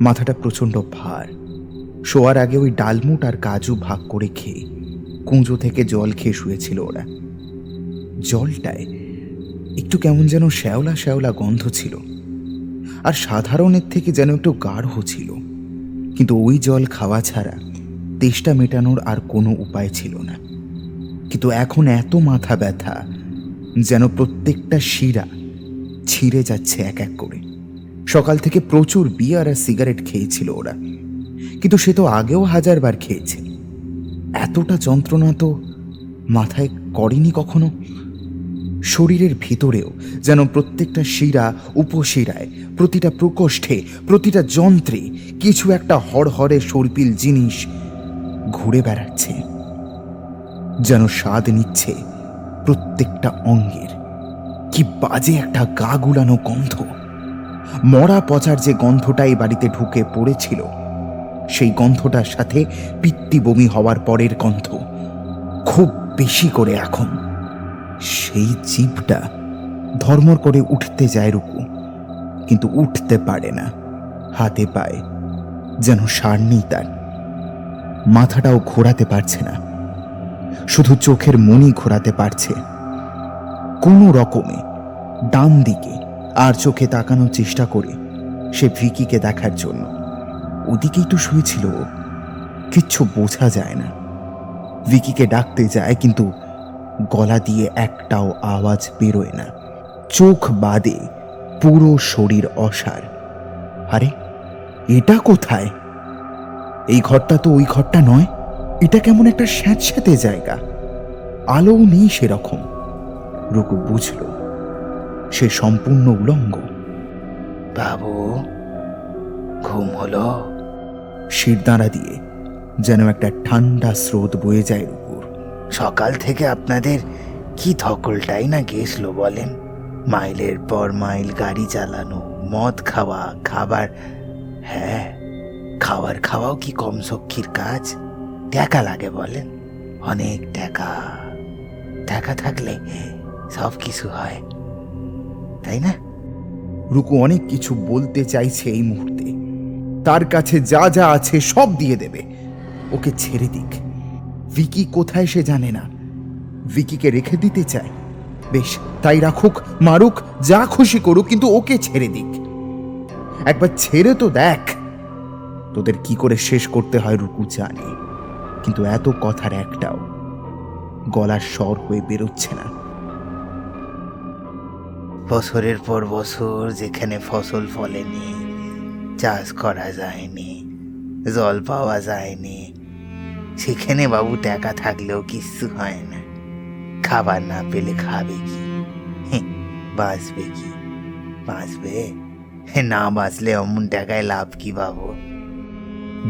মাথাটা প্রচণ্ড ভার। শোয়ার আগে ওই ডালমুট আর কাজু ভাগ করে খেয়ে কুঁজো থেকে জল খেয়ে শুয়েছিল ওরা। জলটায় একটু কেমন যেন শ্যাওলা শ্যাওলা গন্ধ ছিল, আর সাধারণের থেকে যেন একটু গাঢ় ছিল। কিন্তু ওই জল খাওয়া ছাড়া তেষ্টা মেটানোর আর কোনো উপায় ছিল না। কিন্তু এখন এত মাথা ব্যথা যেন প্রত্যেকটা শিরা ছিঁড়ে যাচ্ছে এক এক করে। সকাল থেকে প্রচুর বিয়ার আর সিগারেট খেয়েছিল ওরা, কিন্তু সে তো আগেও 1000 বার খেয়েছে। এতটা যন্ত্রণা তো মাথায় করেনি কখনো। শরীরের ভিতরেও যেন প্রত্যেকটা শিরা, উপশিরায়, প্রতিটা প্রকোষ্ঠে, প্রতিটা যন্ত্রে কিছু একটা হড়হড়ে সর্পিল জিনিস ঘুরে বেড়াচ্ছে, যেন স্বাদ নিচ্ছে প্রত্যেকটা অঙ্গের। কি বাজে একটা গা গুলানো গন্ধ। মরা পচার যে গন্ধটা এই বাড়িতে ঢুকে পড়েছিল, সেই গন্ধটার সাথে পিত্তি বমি হওয়ার পরের গন্ধ খুব বেশি করে এখন। সেই জিভটা ধর্মর করে উঠতে যায় রুকু, কিন্তু উঠতে পারে না। হাতে পায়ে যেন সার নেই তার। মাথাটাও ঘোরাতে পারছে না, শুধু চোখের মনি ঘোরাতে পারছে কোনো রকমে। ডান দিকে আর চোখে তাকানোর চেষ্টা করে সে ভিকিকে দেখার জন্য। ওদিকেই তো শুয়েছিল, কিচ্ছু বোঝা যায় না। ভিকিকে ডাকতে যায়, কিন্তু গলা দিয়ে একটাও আওয়াজ বেরোয় না। চোখ বাদে পুরো শরীর অসাড়। আরে এটা কোথায়? এই ঘরটা তো ওই ঘরটা নয়। এটা কেমন একটা স্যাঁতস্যাঁতে জায়গা, আলোও নেই সেরকম। রুকু বুঝল সে সম্পূর্ণ উলঙ্গ। বাবু, ঘুম হলো? শিরদাঁড়া দিয়ে যেন একটা ঠান্ডা স্রোত বয়ে যায় রুকুর। সকাল থেকে আপনাদের কি ধকলটাই না গেছলো বলেন। মাইলের পর মাইল গাড়ি চালানো, মদ খাওয়া, খাবার। হ্যাঁ, খাওয়াও কি কম সক্ষীর কাজ? টাকা লাগে বলেন, অনেক টাকা। টাকা থাকলে সব কিছু হয়, তাই না? রুকু অনেক কিছু বলতে চাইছে এই মুহূর্তে। তার কাছে যা যা আছে সব দিয়ে দেবে। ওকে ছেড়ে দিক। ভিকি কোথায় সে জানে না। ভিকিকে রেখে দিতে চায়, বেশ তাই রাখুক, মারুক, যা খুশি করুক, কিন্তু ওকে ছেড়ে দিক। একবার ছেড়ে তো দেখ। তোদের কি করে শেষ করতে হয় রুকু জানে, কিন্তু এত কথার একটাও গলার স্বর হয়ে বেরোচ্ছে না। বছরের পর বছর যেখানে ফসল ফলেনি, চাষ করা যায়নি, জল পাওয়া যায়নি, সেখানে বাবু টাকা থাকলেও কিচ্ছু হয় না। খাবার না পেলে খাবে কি? বাঁচবে কি? বাঁচবে না, বাঁচলে অমন টাকায় লাভ কি বাবু?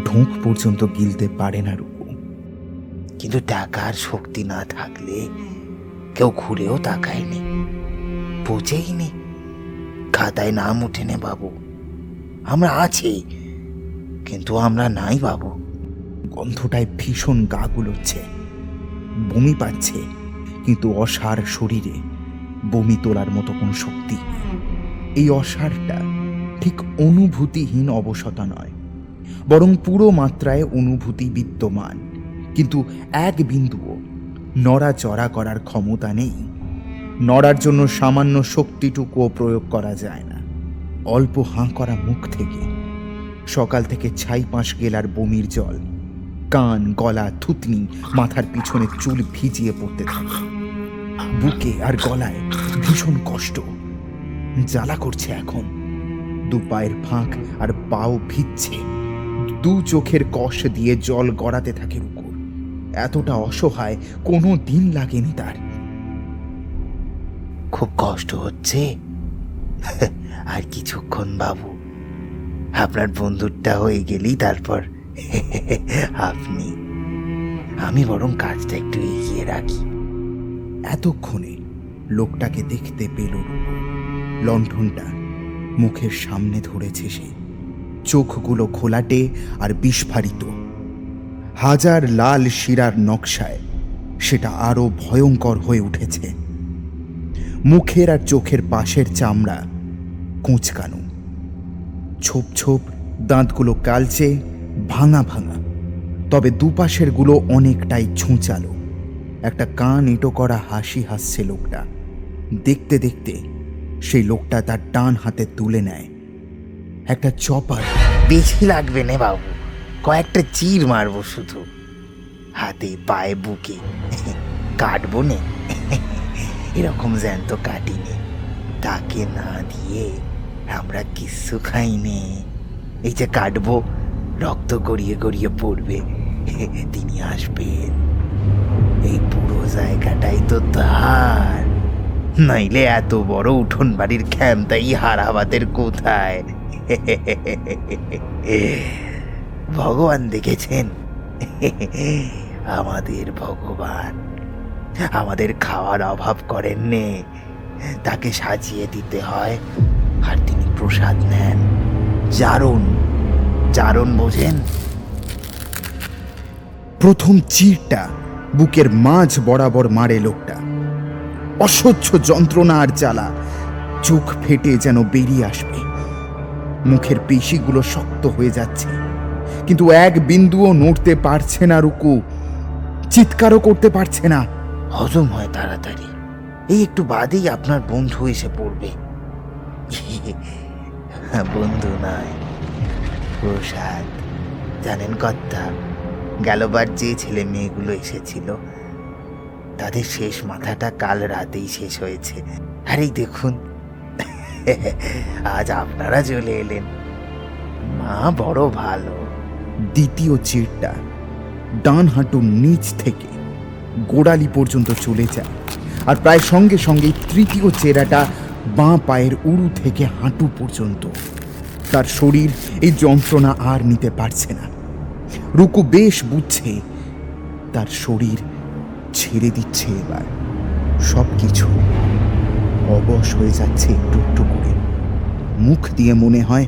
ঢোক পর্যন্ত গিলতে পারে না রুকু। কিন্তু টাকার শক্তি না থাকলে কেউ ঘুরেও তাকায়নি, বুঝেইনি, খাতায় নাম উঠেনে বাবু। আমরা আছি, কিন্তু আমরা নাই বাবু। গন্ধটায় ভীষণ গা গুলোচ্ছে, বমি পাচ্ছে, কিন্তু অসার শরীরে বমি তোলার মতো কোনো শক্তি নেই। এই অসারটা ঠিক অনুভূতিহীন অবসতা নয়, বরং পুরো মাত্রায় অনুভূতি বিদ্যমান, কিন্তু এক বিন্দুও নড়াচড়া করার ক্ষমতা নেই। নড়ার জন্য সামান্য শক্তিটুকুও প্রয়োগ করা যায় না। অল্প হাঁ করা মুখ থেকে সকাল থেকে ছাই পাঁশ গেলার বমির জল কান, গলা, থুতনি, মাথার পিছনে চুল ভিজিয়ে পড়তে থাকে। বুকে আর গলায় ভীষণ কষ্ট, জ্বালা করছে এখন। দু পায়ের ফাঁক আর পাও ভিজছে। দু চোখের কষ দিয়ে জল গড়াতে থাকে রুকুর। এতটা অসহায় কোনো দিন লাগেনি তার। খুব কষ্ট হচ্ছে। আর কিছুক্ষণ বাবু, আপনার বন্ধুরটা হয়ে গেলেই তারপর আপনি। আমি বরং কাজটা একটু এগিয়ে রাখি। এতক্ষণে লোকটাকে দেখতে পেল রুকু। লণ্ঠনটা মুখের সামনে ধরেছে সে। চোখগুলো ঘোলাটে আর বিস্ফারিত। হাজার লাল শিরার নকশায় সেটা আরো ভয়ঙ্কর হয়ে উঠেছে। মুখের আর চোখের পাশের চামড়া কুঁচকানো, ছোপ ছোপ দাঁতগুলো কালচে, ভাঙা ভাঙা। তবে দুপাশের গুলো অনেকটাই ছুঁচালো। একটা কান এঁটো করা হাসি হাসছে লোকটা। দেখতে দেখতে সেই লোকটা তার ডান হাতে তুলে নেয় একটা চপার। বেশি লাগবে না বাবু, কয়েকটা চির মারবো শুধু, হাতে, পায়ে, বুকে। কাটবো নে, এরকম জ্যান্ত কাটিনি। তাকে না দিয়ে আমরা কিচ্ছু খাইনি। এই যে কাটবো, রক্ত গড়িয়ে গড়িয়ে পড়বে, তিনি আসবেন। এই পুরো জায়গাটাই তো তার, নইলে এত বড় উঠোন বাড়ির খ্যামতাই হারাবাদের কোথায়? ভগবান দেখেছেন, আমাদের ভগবান আমাদের খাওয়ার অভাব করেন নে, তাকে সাজিয়ে দিতে হয় আর তিনি প্রসাদ নেন। জারণ, জারণ বোঝেন? প্রথম চিরটা বুকের মাঝ বরাবর মারে লোকটা। অসহ্য যন্ত্রণা আর জ্বালা, চোখ ফেটে যেন বেরিয়ে আসবে। মুখের পেশিগুলো শক্ত হয়ে যাচ্ছে, কিন্তু এক বিন্দুও নড়তে পারছে না রুকু। চিৎকারও করতে পারছে না। হজম হয় তাড়াতাড়ি, এই একটু বাদেই আপনার বন্ধু এসে পড়বে। বন্ধু নয়, প্রসাদ। জানেন কর্তা, গেলবার যে ছেলে মেয়েগুলো এসেছিল তাদের শেষ মাথাটা কাল রাতেই শেষ হয়েছে। আর এই দেখুন, আজ আপনারা চলে এলেন। বড় ভালো। দ্বিতীয় চিরটা ডান হাঁটুর নিচ থেকে গোড়ালি পর্যন্ত চলে যায়, আর প্রায় সঙ্গে সঙ্গে তৃতীয় চেরাটা বাঁ পায়ের উরু থেকে হাঁটু পর্যন্ত। তার শরীর এই যন্ত্রণা আর নিতে পারছে না। রুকু বেশ বুঝছে তার শরীর ছেড়ে দিচ্ছে এবার। সব কিছু অবশ হয়ে যাচ্ছে একটু একটু করে। মুখ দিয়ে মনে হয়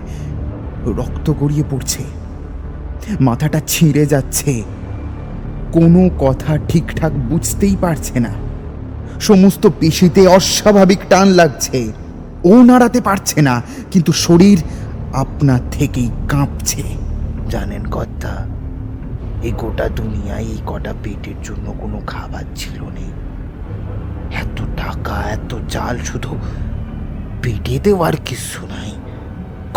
রক্ত গড়িয়ে পড়ছে, মাথাটা ছিঁড়ে যাচ্ছে, কোনো কথা ঠিকঠাক বুঝতেই পারছে না। সমস্ত পেশিতে অস্বাভাবিক টান লাগছে। ও নাড়াতে পারছে না, কিন্তু শরীর আপনা থেকেই কাঁপছে। জানেন কর্তা, এই গোটা দুনিয়ায় এই কটা পেটের জন্য কোনো খাবার ছিল নেই। এত টাকা, এত চাল, শুধু পেটে দেওয়ার কিছু নাই।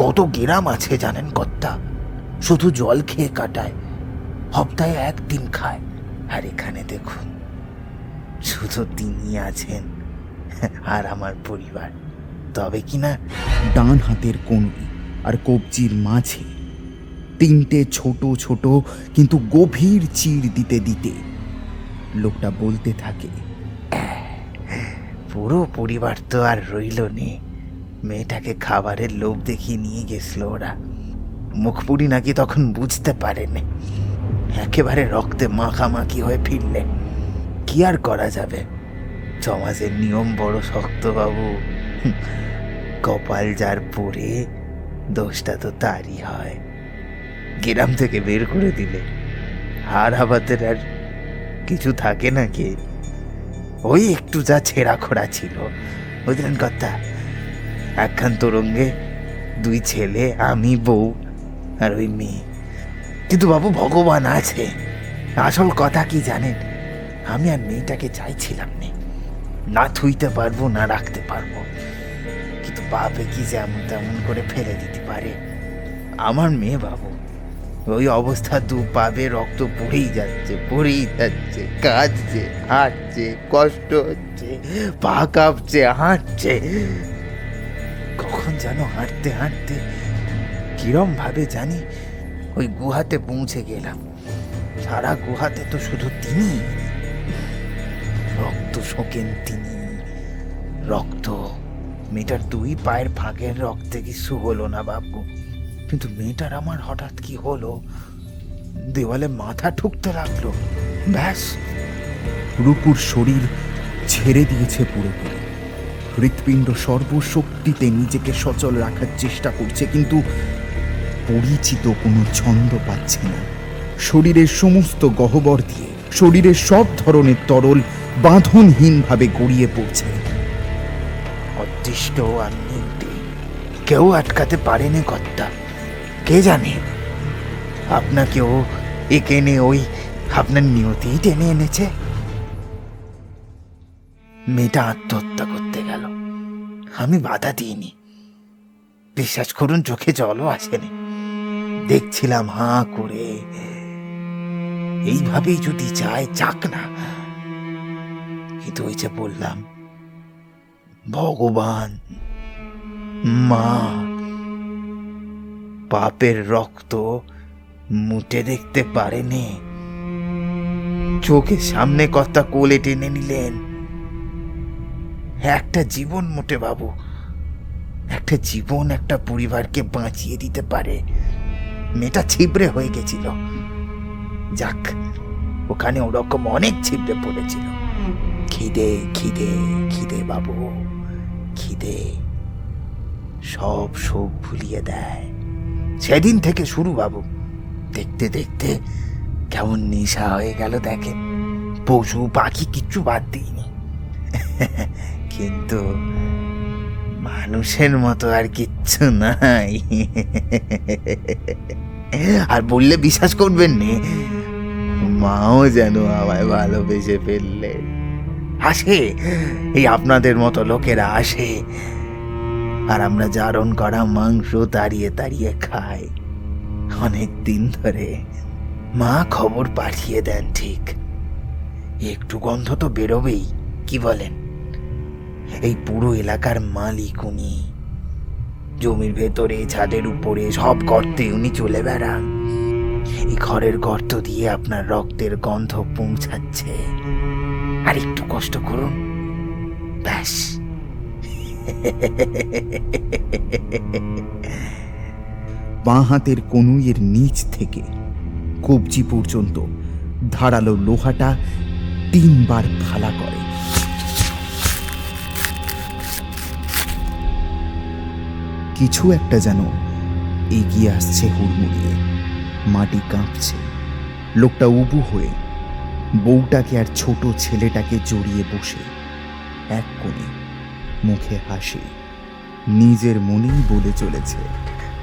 কত গ্রাম আছে জানেন কর্তা, শুধু জল খেয়ে কাটায়, সপ্তাহে একদিন খায়। আর এখানে দেখুন, শুধু তিনি আছেন আর আমার পরিবার। তবে কিনা ডান হাতের কনুই আর কবজির মাঝে তিনটে ছোট ছোট কিন্তু গভীর চির দিতে দিতে লোকটা বলতে থাকে, পুরো পরিবার তো আর রইল নে। মেয়েটাকে খাবারের লোভ দেখিয়ে নিয়ে গেছিল ওরা। মুখপুরি নাকি তখন বুঝতে পারেনি, একেবারে রক্তে মাখামাখি হয়ে ফিরলে। কি আর করা যাবে, সমাজের নিয়ম বড় শক্ত বাবু। কপাল যার পরে দোষটা তো তারই হয়। গ্রাম থেকে বের করে দিলে আর আমাদের আর কিছু থাকে নাকি? ওই একটু যা ছেঁড়া খোড়া ছিল, বুঝলেন কর্তা। একখান তোরঙ্গে 2 ছেলে, আমি, বউ আর ওই মেয়ে। কিন্তু বাবু, ভগবান আছে। আসল কথা কি জানেন, আমি আর মেয়েটাকে চাইছিলাম না থুইতে পারবো না রাখতে পারবো, কিন্তু বাপে কি যেমন তেমন করে ফেলে দিতে পারে। আমার মেয়ে বাবু ওই অবস্থা, 2 পাবে রক্ত পড়েই যাচ্ছে, কাঁদছে, হাঁটছে, কষ্ট হচ্ছে, পা কাঁপছে, হাঁটছে। কখন যেন হাঁটতে হাঁটতে কিরম ভাবে জানি ওই গুহাতে পৌঁছে গেলাম। সারা গুহাতে তো শুধু তিনি, রক্ত শোকেন তিনি, রক্ত। মেয়েটার 2 পায়ের ফাঁকের রক্তে কিছু হলো না বাবু, কিন্তু মেয়েটার আমার হঠাৎ কি হলো, দেওয়ালে মাথা ঠুকতে লাগলো, ব্যাস। রূপুর শরীর ছেড়ে দিয়েছে পুরোপুরি। হৃৎপিণ্ড সর্বশক্তিতে নিজেকে সচল রাখার চেষ্টা করছে, কিন্তু পরিচিত কোনো ছন্দ পাচ্ছে না। শরীরের সমস্ত গহ্বর দিয়ে শরীরের সব ধরনের তরল বাঁধনহীনভাবে গড়িয়ে পড়ছে। অদৃষ্ট আর নির্দে কেউ আটকাতে পারেনি কর্তা। কে জানে, আপনাকেও এখানে ওই আপনার নিয়তিই টেনে এনেছে। মেয়েটা আত্মহত্যা করতে গেল, আমি বাধা দিইনি। বিশ্বাস করুন, চোখে জলও আসেনি। দেখছিলাম হাঁ করে। এইভাবেই যদি চায় যাক না, কিন্তু ওই যে বললাম, ভগবান, মা, পাপের রক্ত মুটে দেখতে পারেনি। চোখের সামনে কর্তা কোলে টেনে নিলেন। একটা জীবন মোটে বাবু, একটা জীবন একটা পরিবারকে বাঁচিয়ে দিতে পারে। মেয়েটা ছিবড়ে হয়ে গেছিল, যাক, ওখানে ওরকম অনেক ছিবড়ে পড়েছিল। খিদে খিদে খিদে বাবু, খিদে সব শোক ভুলিয়ে দেয়। সেদিন থেকে শুরু বাবু, দেখতে দেখতে কেমন নেশা হয়ে গেল দেখেন। পশু পাখি কিচ্ছু বাদ দিইনি, কিন্তু মানুষের মতো আর কিচ্ছু নাই। আর বললে বিশ্বাস করবেন নে, মাও যেন আমায় ভালোবেসে ফেললে। আসে, এই আপনাদের মতো লোকেরা আসে, আর আমরা জারণ করা মাংস তাড়িয়ে তাড়িয়ে খাই অনেক দিন ধরে। মা খবর পাঠিয়ে দেন, ঠিক একটু গন্ধ তো বেরোবেই, কি বলেন? এই পুরো এলাকার মালিক উনি, জমির ভেতরে, ছাদের উপরে, সব গর্তে উনি চলে বেড়ান। এই ঘরের গর্ত দিয়ে আপনার রক্তের গন্ধ পৌঁছাচ্ছে। আর একটু কষ্ট করুন, ব্যাস। বাঁ হাতের কনুইয়ের নিচ থেকে কবজি পর্যন্ত ধারালো লোহাটা 3 বার ফালা করে। কিছু একটা যেন এগিয়ে আসছে হুড়মুড়িয়ে। মাটি কাঁপছে। লোকটা উবু হয়ে বউটাকে আর ছোট ছেলেটাকে জড়িয়ে বসে এক কোণে, মুখে হাসি, নিজের মনেই বলে চলেছে,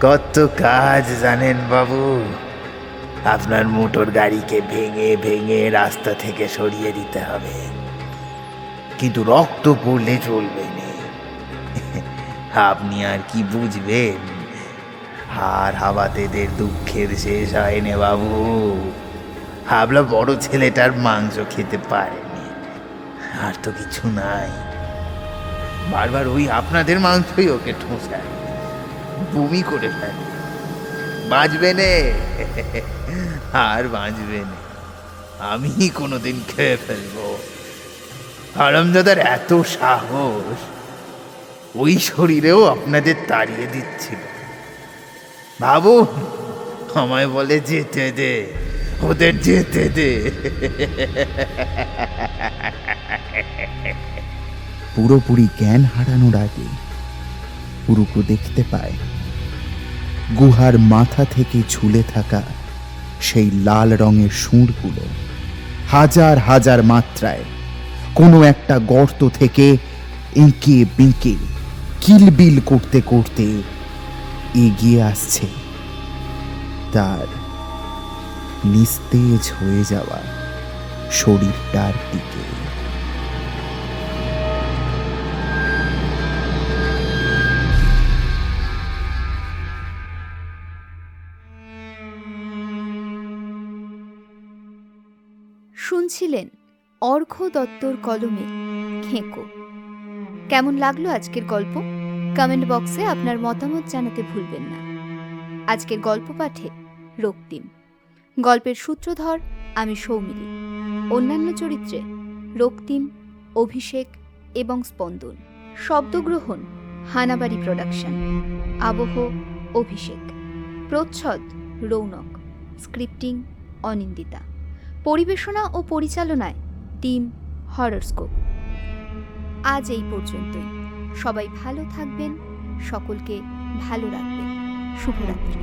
কত কাজ জানেন বাবু। আপনার মোটর গাড়িকে ভেঙে ভেঙে রাস্তা থেকে সরিয়ে দিতে হবে, কিন্তু রক্ত পড়লে চলবে না। আপনি আর কি বুঝবেন? আর হাবাতেদের দুঃখের শেষ হয়নি বাবু। হাবলা বড় ছেলেটার মাংস খেতে পারেনি, আর তো কিছু নাই। বারবার ওই আপনাদের মাংসই ওকে ঠোঁসায়, বমি করে ফেলে। বাঁচবে নে, আর বাঁচবে না। আমি কোনোদিন খেয়ে ফেলবো। হারামজাদার এত সাহস, ওই শরীরেও আপনাদের তাড়িয়ে দিচ্ছিল। ভাবুন, আমায় বলে যেতে দে, ওদের যেতে দে। পুরোপুরি জ্ঞান হারানোর আগে পুরুকু দেখতে পায় গুহার মাথা থেকে ঝুলে থাকা সেই লাল রঙের সুঁড়গুলো হাজার হাজার মাত্রায় কোনো একটা গর্ত থেকে এঁকে বেঁকে কিলবিল করতে করতে এগিয়ে আসছে তার নিস্তেজ হয়ে যাওয়া শরীরটার দিকে। শুনছিলেন অর্ঘ্য দত্তর কলমে খেঁকো। কেমন লাগলো আজকের গল্প? কমেন্ট বক্সে আপনার মতামত জানাতে ভুলবেন না। আজকের গল্প পাঠে রক্তিম, গল্পের সূত্রধর আমি সৌমিলি, অন্যান্য চরিত্রে রক্তিম, অভিষেক এবং স্পন্দন। শব্দগ্রহণ হানাবাড়ি প্রোডাকশন, আবহ অভিষেক, প্রচ্ছদ রৌনক, স্ক্রিপ্টিং অনিন্দিতা, পরিবেশনা ও পরিচালনায় টিম হররস্কোপ। আজ এই পর্যন্তই। সবাই ভালো থাকবেন, সকলকে ভালো রাখবেন। শুভরাত্রি।